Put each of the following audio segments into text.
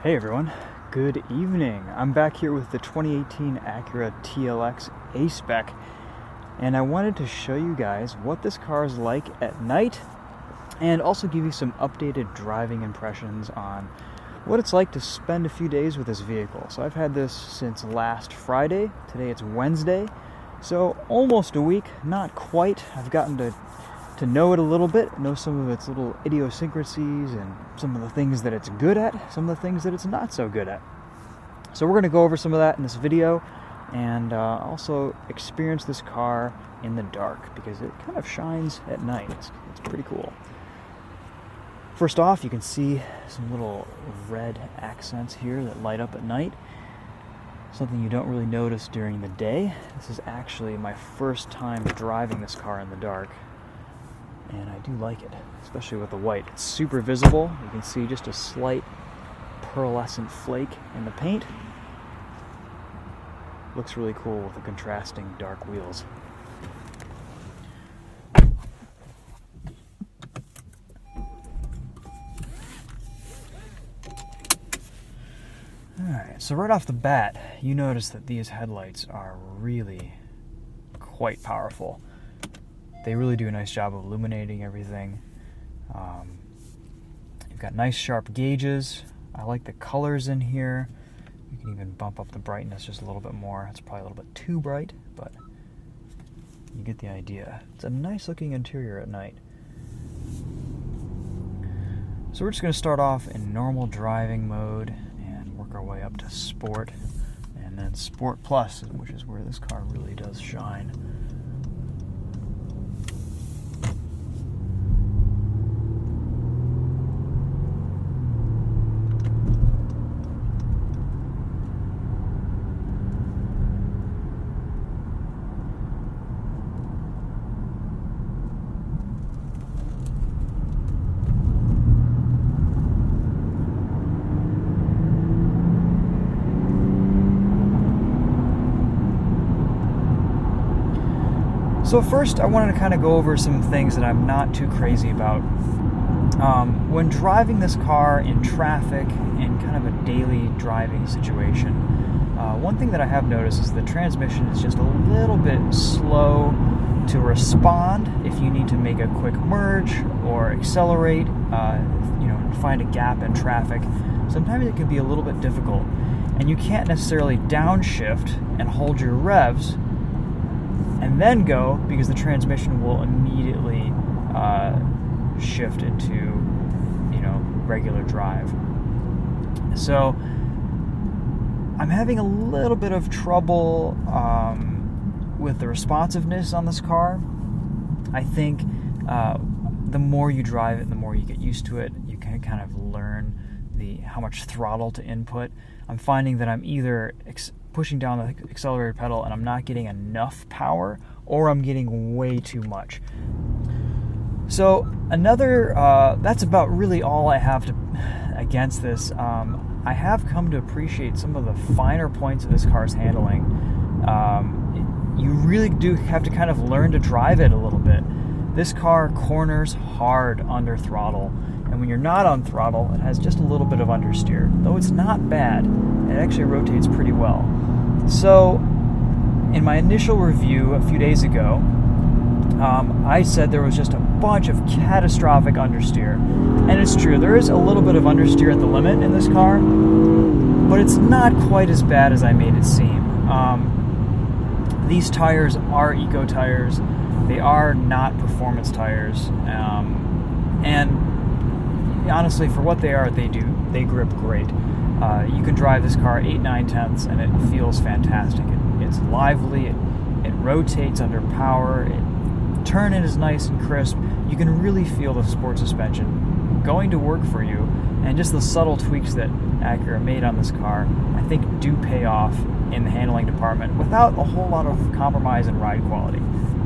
Hey everyone, good evening. I'm back here with the 2018 Acura TLX A-Spec, and I wanted to show you guys what this car is like at night and also give you some updated driving impressions on what it's like to spend a few days with this vehicle. So I've had this since last Friday. Today it's Wednesday, so almost a week, not quite. I've gotten to know it a little bit, know some of its little idiosyncrasies and some of the things that it's good at, some of the things that it's not so good at. So we're going to go over some of that in this video and also experience this car in the dark because it kind of shines at night. It's pretty cool. First off, you can see some little red accents here that light up at night. Something you don't really notice during the day. This is actually my first time driving this car in the dark. And I do like it, especially with the white. It's super visible. You can see just a slight pearlescent flake in the paint. Looks really cool with the contrasting dark wheels. Alright, so right off the bat, you notice that these headlights are really quite powerful. They really do a nice job of illuminating everything. You've got nice sharp gauges. I like the colors in here. You can even bump up the brightness just a little bit more. It's probably a little bit too bright, but you get the idea. It's a nice looking interior at night. So we're just going to start off in normal driving mode and work our way up to Sport, and then Sport Plus, which is where this car really does shine. So first, I wanted to kind of go over some things that I'm not too crazy about. When driving this car in traffic, in kind of a daily driving situation, one thing that I have noticed is the transmission is just a little bit slow to respond if you need to make a quick merge or accelerate, find a gap in traffic. Sometimes it can be a little bit difficult, and you can't necessarily downshift and hold your revs and then go, because the transmission will immediately shift into, regular drive. So I'm having a little bit of trouble with the responsiveness on this car. I think the more you drive it, the more you get used to it. You can kind of learn how much throttle to input. I'm finding that I'm either pushing down the accelerator pedal and I'm not getting enough power, or I'm getting way too much. So that's about really all I have against this. I have come to appreciate some of the finer points of this car's handling. You really do have to kind of learn to drive it a little bit. This car corners hard under throttle, and when you're not on throttle, it has just a little bit of understeer. Though it's not bad, it actually rotates pretty well. So, in my initial review a few days ago, I said there was just a bunch of catastrophic understeer. And it's true, there is a little bit of understeer at the limit in this car, but it's not quite as bad as I made it seem. These tires are eco tires. They are not performance tires. And honestly, for what they are, they grip great. You can drive this car 8/9 and it feels fantastic. It's lively, it rotates under power, turn-in is nice and crisp. You can really feel the sport suspension going to work for you, and just the subtle tweaks that Acura made on this car, I think, do pay off in the handling department without a whole lot of compromise in ride quality.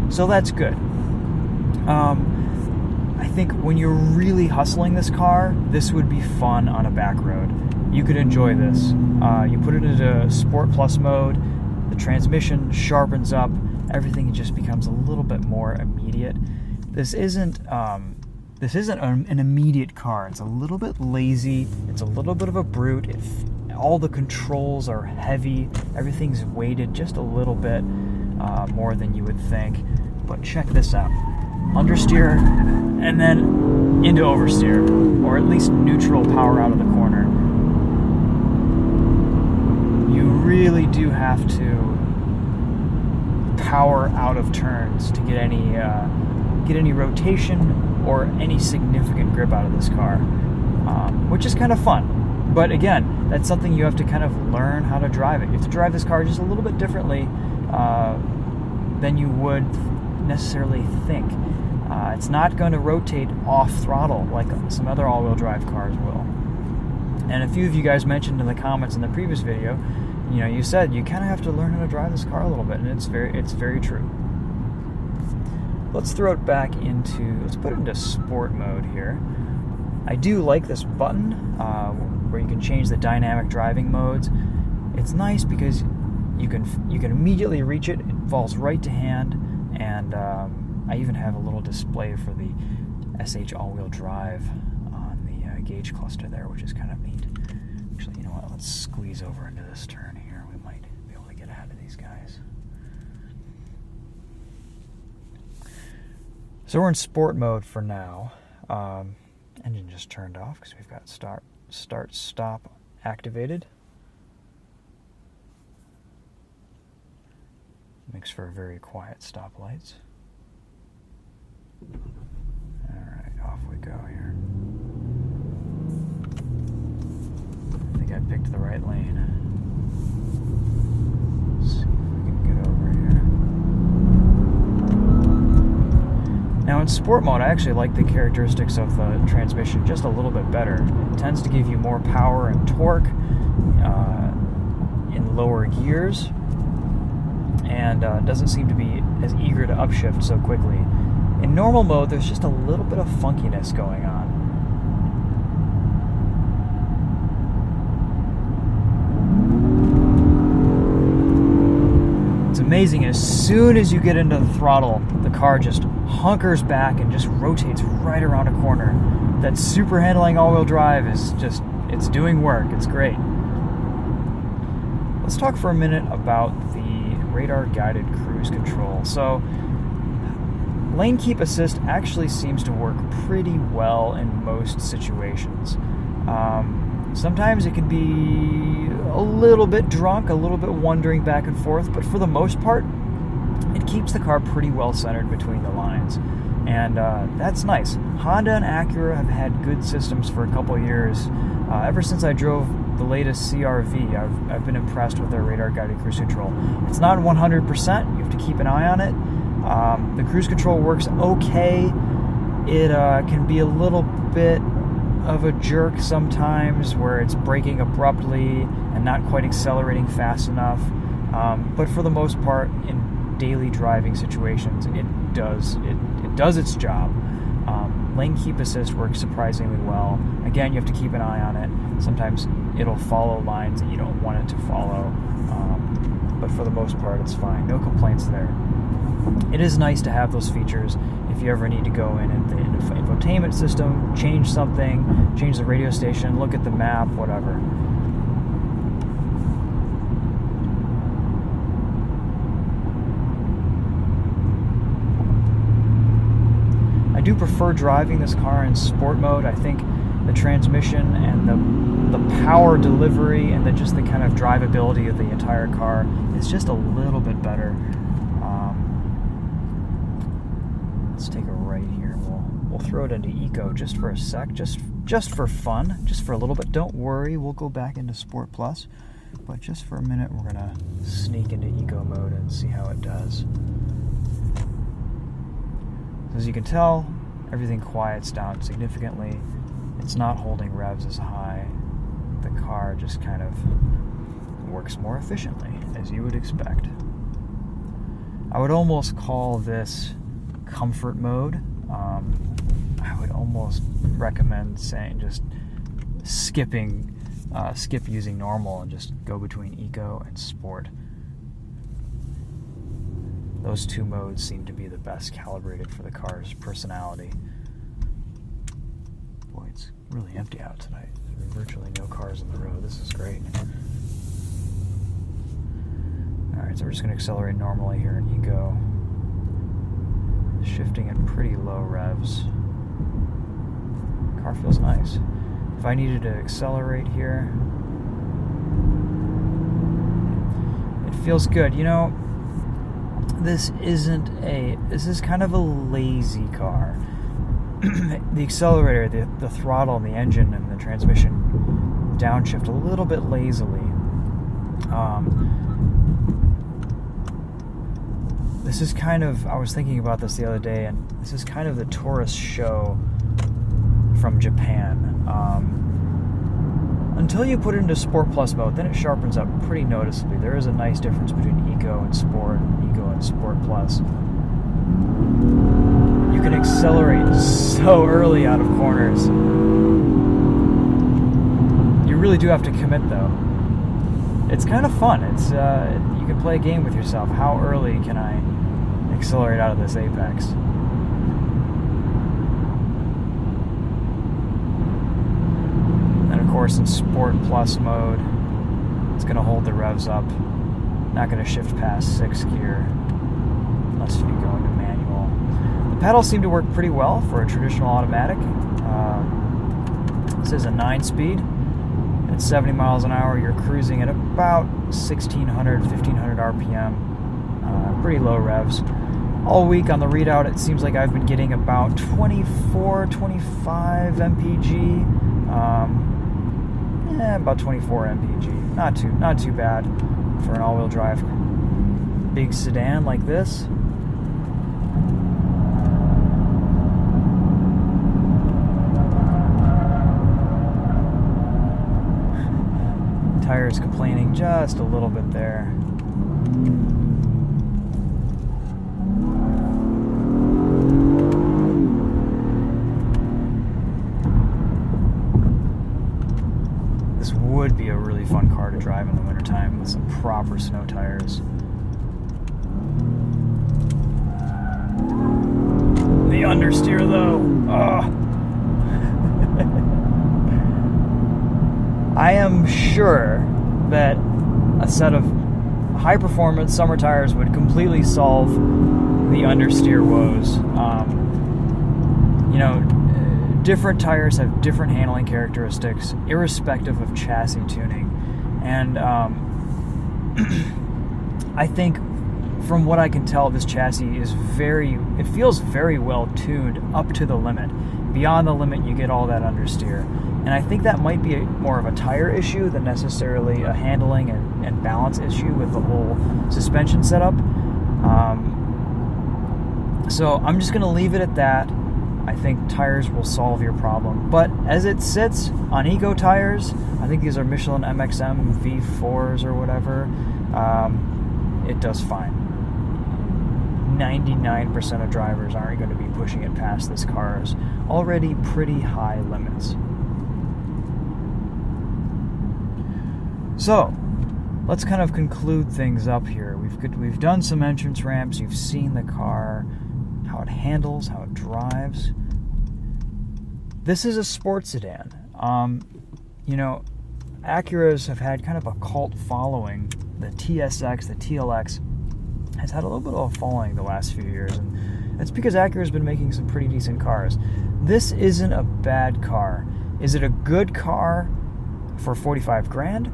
So that's good. I think when you're really hustling this car, this would be fun on a back road. You could enjoy this. You put it into Sport Plus mode, the transmission sharpens up, everything just becomes a little bit more immediate. This isn't this isn't an immediate car. It's a little bit lazy. It's a little bit of a brute. All the controls are heavy. Everything's weighted just a little bit more than you would think. But check this out. Understeer and then into oversteer, or at least neutral power out of the corner. You really do have to power out of turns to get any rotation or any significant grip out of this car, which is kind of fun. But again, that's something you have to kind of learn how to drive it. You have to drive this car just a little bit differently than you would necessarily think. It's not going to rotate off throttle like some other all-wheel drive cars will. And a few of you guys mentioned in the comments in the previous video, you said you kind of have to learn how to drive this car a little bit, and it's very true. Let's throw it back let's put it into sport mode here. I do like this button where you can change the dynamic driving modes. It's nice because you can immediately reach it. It falls right to hand, and I even have a little display for the SH all-wheel drive on the gauge cluster there, which is kind of neat. Actually, you know what? Let's squeeze over into this turn here. We might be able to get ahead of these guys. So we're in sport mode for now. Engine just turned off because we've got start stop activated. Makes for very quiet stoplights. Alright, off we go here. I think I picked the right lane. Let's see if we can get over here. Now in sport mode, I actually like the characteristics of the transmission just a little bit better. It tends to give you more power and torque in lower gears, and doesn't seem to be as eager to upshift so quickly. In normal mode, there's just a little bit of funkiness going on. It's amazing, as soon as you get into the throttle, the car just hunkers back and just rotates right around a corner. That super handling all-wheel drive is just, it's doing work. It's great. Let's talk for a minute about the radar-guided cruise control. So, lane keep assist actually seems to work pretty well in most situations. Sometimes it can be a little bit drunk, a little bit wandering back and forth, but for the most part, it keeps the car pretty well centered between the lines. And that's nice. Honda and Acura have had good systems for a couple years. Ever since I drove the latest CR-V, I've been impressed with their radar-guided cruise control. It's not 100%. You have to keep an eye on it. The cruise control works okay. It can be a little bit of a jerk sometimes, where it's braking abruptly and not quite accelerating fast enough. But for the most part, in daily driving situations, it does its job. Lane keep assist works surprisingly well. Again, you have to keep an eye on it. Sometimes it'll follow lines that you don't want it to follow, but for the most part, it's fine. No complaints there. It is nice to have those features if you ever need to go in the infotainment system, change something, change the radio station, look at the map, whatever. I do prefer driving this car in sport mode. I think the transmission and the power delivery and just the kind of drivability of the entire car is just a little bit better. Let's take a right here. We'll throw it into Eco just for a sec, just for fun, just for a little bit. Don't worry, we'll go back into Sport Plus, but just for a minute, we're gonna sneak into Eco mode and see how it does. As you can tell, everything quiets down significantly. It's not holding revs as high. The car just kind of works more efficiently, as you would expect. I would almost call this comfort mode. I would almost recommend saying just skip using normal and just go between Eco and Sport. Those two modes seem to be the best calibrated for the car's personality. Boy, it's really empty out tonight. There are virtually no cars on the road. This is great. Alright, so we're just going to accelerate normally here in Eco. Shifting at pretty low revs. Car feels nice. If I needed to accelerate here, it feels good. You know, this is kind of a lazy car. The accelerator, the throttle, and the engine and the transmission downshift a little bit lazily. This is kind of, I was thinking about this the other day, and this is kind of the tourist show from Japan. Until you put it into Sport Plus mode, then it sharpens up pretty noticeably. There is a nice difference between Eco and Sport, Eco and Sport Plus. You can accelerate so early out of corners. You really do have to commit, though. It's kind of fun. It's you can play a game with yourself. How early can I accelerate out of this apex? And of course, in Sport Plus mode, it's going to hold the revs up. Not going to shift past 6th gear unless you go into manual. The pedals seem to work pretty well for a traditional automatic. This is a 9-speed. At 70 miles an hour, you're cruising at about 1,600, 1,500 RPM. Pretty low revs. All week on the readout, it seems like I've been getting about 24, 25 mpg. About 24 mpg. Not too bad for an all-wheel drive big sedan like this. Tires complaining just a little bit there. This would be a really fun car to drive in the wintertime with some proper snow tires. The understeer, though. I am sure that a set of high-performance summer tires would completely solve the understeer woes. Different tires have different handling characteristics, irrespective of chassis tuning. And I think, from what I can tell, this chassis is it feels very well tuned up to the limit. Beyond the limit, you get all that understeer. And I think that might be more of a tire issue than necessarily a handling and balance issue with the whole suspension setup. So I'm just going to leave it at that. I think tires will solve your problem. But as it sits on Eco tires, I think these are Michelin MXM V4s or whatever, it does fine. 99% of drivers aren't going to be pushing it past this car's already pretty high limits. So, let's kind of conclude things up here. We've done some entrance ramps. You've seen the car, how it handles, how it drives. This is a sports sedan. Acuras have had kind of a cult following. The TSX, the TLX, has had a little bit of a following the last few years, and that's because Acura's been making some pretty decent cars. This isn't a bad car. Is it a good car for 45 grand?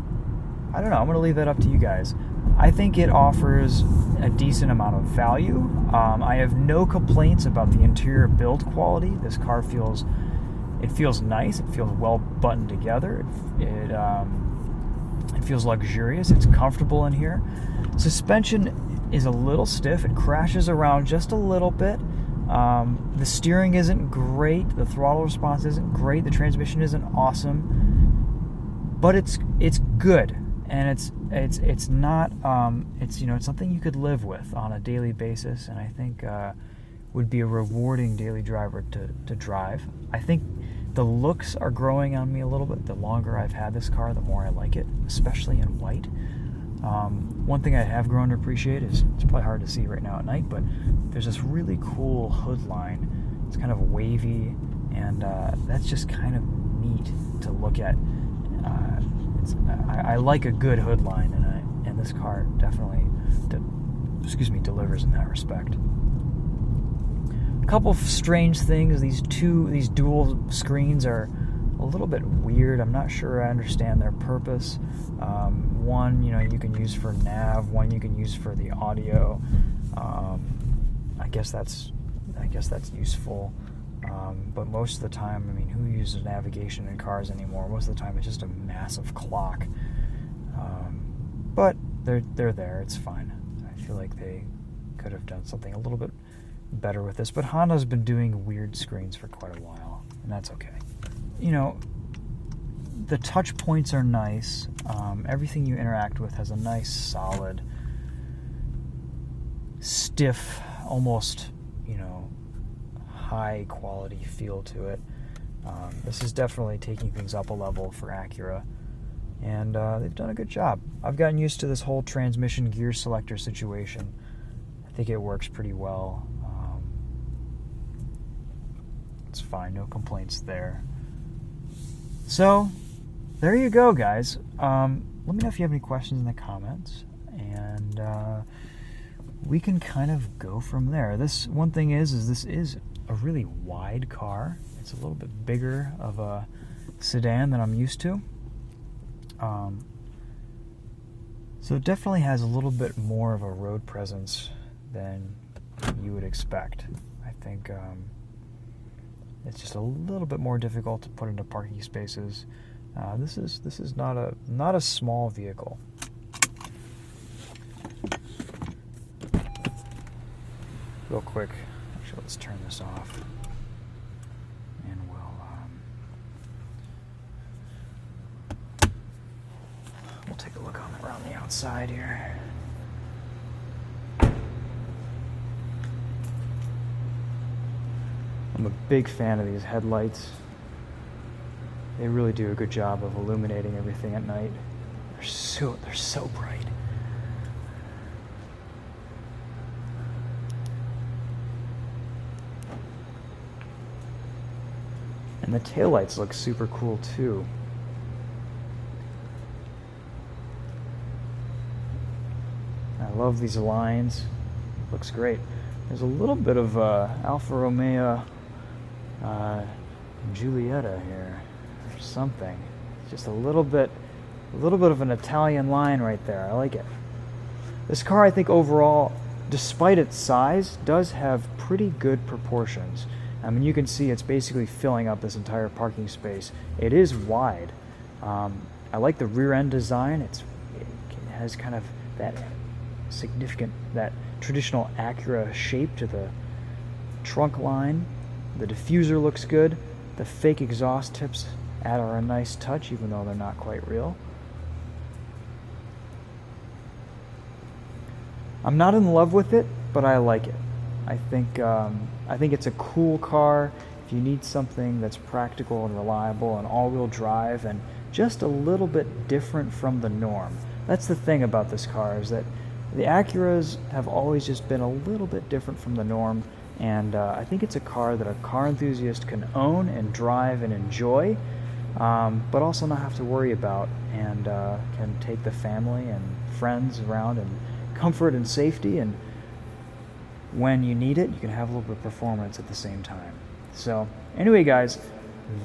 I don't know. I'm going to leave that up to you guys. I think it offers a decent amount of value. I have no complaints about the interior build quality. This car feels nice. It feels well buttoned together. It feels luxurious. It's comfortable in here. Suspension is a little stiff. It crashes around just a little bit. The steering isn't great. The throttle response isn't great. The transmission isn't awesome. But it's good. And it's not it's something you could live with on a daily basis, and I think would be a rewarding daily driver to drive. I think the looks are growing on me a little bit. The longer I've had this car, the more I like it, especially in white. One thing I have grown to appreciate is, it's probably hard to see right now at night, but there's this really cool hood line. It's kind of wavy, and that's just kind of neat to look at. I like a good hood line, and this car definitely delivers in that respect. A couple of strange things. These dual screens are a little bit weird. I'm not sure I understand their purpose. One, you can use for nav. One you can use for the audio. I guess that's useful. But most of the time, who uses navigation in cars anymore? Most of the time, it's just a massive clock. But they're there. It's fine. I feel like they could have done something a little bit better with this. But Honda's been doing weird screens for quite a while, and that's okay. The touch points are nice. Everything you interact with has a nice, solid, stiff, almost, high quality feel to it. This is definitely taking things up a level for Acura, and they've done a good job. I've gotten used to this whole transmission gear selector situation. I think it works pretty well. It's fine, no complaints there. So, there you go, guys. Let me know if you have any questions in the comments, and we can kind of go from there. This one thing is this is a really wide car. It's a little bit bigger of a sedan than I'm used to. So it definitely has a little bit more of a road presence than you would expect. I think it's just a little bit more difficult to put into parking spaces. This is not a small vehicle. Real quick, actually, let's turn this off, and we'll take a look around the outside here. I'm a big fan of these headlights. They really do a good job of illuminating everything at night. They're so bright. And the taillights look super cool too. I love these lines. Looks great. There's a little bit of Alfa Romeo Giulietta here, or something. Just a little bit of an Italian line right there. I like it. This car, I think overall, despite its size, does have pretty good proportions. You can see it's basically filling up this entire parking space. It is wide. I like the rear end design. It has kind of that traditional Acura shape to the trunk line. The diffuser looks good. The fake exhaust tips add a nice touch, even though they're not quite real. I'm not in love with it, but I like it. I think it's a cool car. If you need something that's practical and reliable and all-wheel drive and just a little bit different from the norm. That's the thing about this car, is that the Acuras have always just been a little bit different from the norm, and I think it's a car that a car enthusiast can own and drive and enjoy, but also not have to worry about, and can take the family and friends around in comfort and safety, and when you need it, you can have a little bit of performance at the same time. So anyway, guys,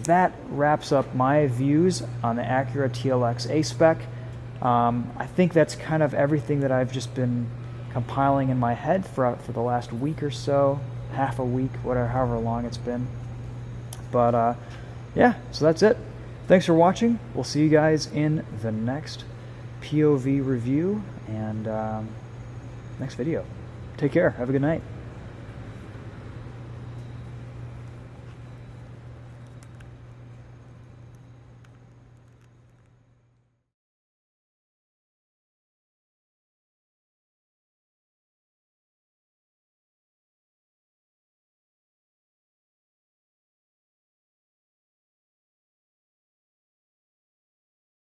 that wraps up my views on the Acura TLX A-Spec. I think that's kind of everything that I've just been compiling in my head for the last week or so, half a week, however long it's been. But yeah, so that's it. Thanks for watching. We'll see you guys in the next POV review and next video. Take care. Have a good night.